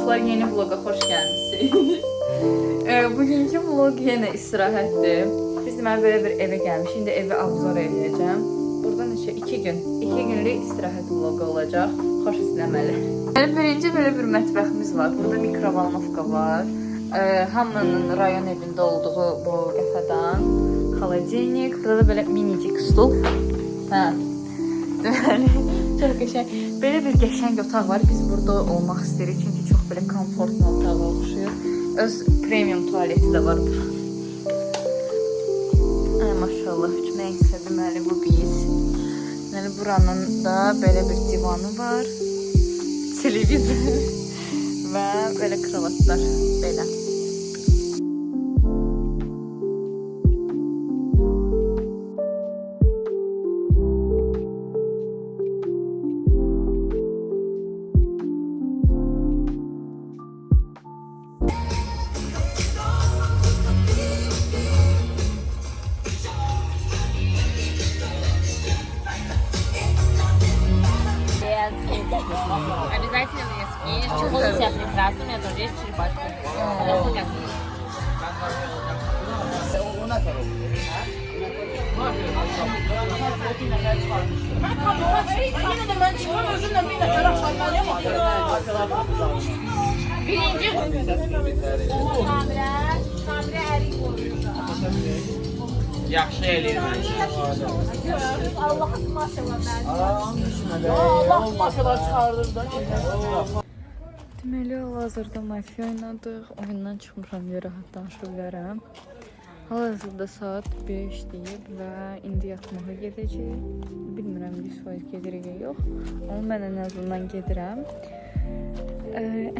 dostlar, yeni vloga xoş gəlmişsiniz. Bugünkü vlog yenə istirahətdir. Biz deməli belə bir evə gəlmiş. İndi evi obzor edəcəm. Burada neçə 2 günlük istirahət vlogu olacaq. Xoş izləməli. Birinci belə bir mətbəximiz var. Burada mikrovalnovka var. Hamının rayon evində olduğu bu qəfədən xaladenik. Burada da belə minicik stul. Hə. Deməli, çox qəşəng. Belə bir qəşəng otaq var. Biz burada olmaq istəyirik çünki çox belə komfortlu otağa oxşuyur. Öz premium tualeti də var bura. Ay maşallah, nəysə deməli bu biz. Deməli buranın da belə bir divanı var. Televizor və belə kravatlar belə. Обязательно есть. Чехол у тебя прекрасный, у меня тоже есть черепашка. Birinci Samire ərik Yaxşı eləyir məncə. Allah'ın maşallah mənim. Allah maşallah çıxardır da. Deməli, hal-hazırda mafiya oynadıq. Oyundan çıxmışam, rahat danışa bilərəm. Hal-hazırda saat 5 deyib və indi yatmağa gedəcəyik. Bilmirəm 100% gedirik ya yox. Amma mən ən azından gedirəm.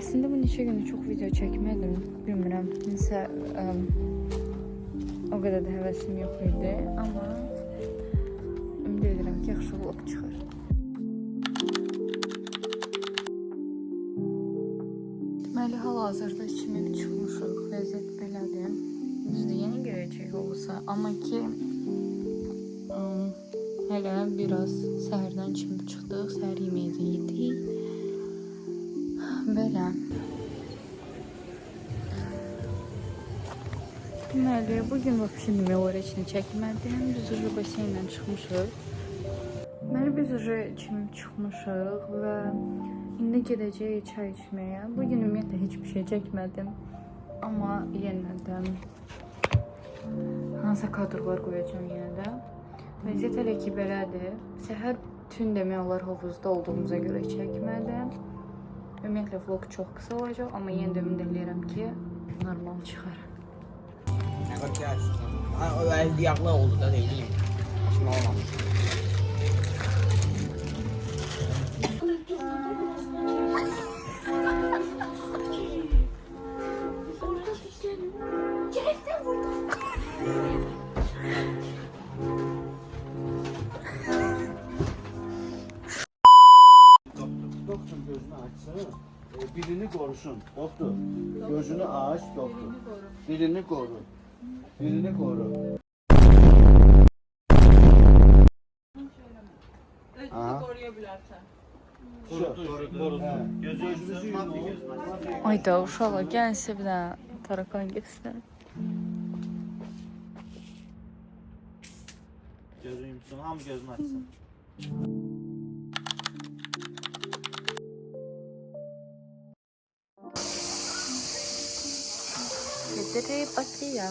Əslində bu neçə gündür çox video çəkmədim. Bilmirəm, nəsə o qədər də həvəsim yox idi. Amma ümid edirəm ki, yaxşı vlog çıxar. Deməli, hal-hazırda çimib çıxmışıq. Vəziyyət belədir. Düzdür, yeni girəcək olsa. Amma ki, hələ biraz səhərdən çimib çıxdıq. Səhər yeməyi yedik. Belə. Deməli, bugün vəbşə demək heç nə çəkmədim. Biz ucu baseynlə çıxmışıq. Deməli, biz ucu çimib çıxmışıq və indi gedəcəyik çay içməyə. Bugün ümumiyyətlə heç bir şey çəkmədim. Amma yenə də hansısa kadrlar qoyacağım yenə də. Vəziyyət hələ ki belədir. Səhər tün demək olar hovuzda olduğumuza görə çəkmədim. Ümumiyyətlə vlog çox qısa olacaq, amma yenə də ümid edirəm ki, normal çıxar. Nə qədər o yağlı oldu da ne bileyim. Şimdi olmamış. Doktor gözünü açsın, birini korusun. Doktor, gözünü aç, doktor. Birini koru. Birini koru. Aha. Koru. Gözünüzü yumur. Ayda uşaqlar, gəlin sizə bir dənə tarakan göstərin. Gözünü yumsun, hamı gözünü açsın. Gedirik Bakıya.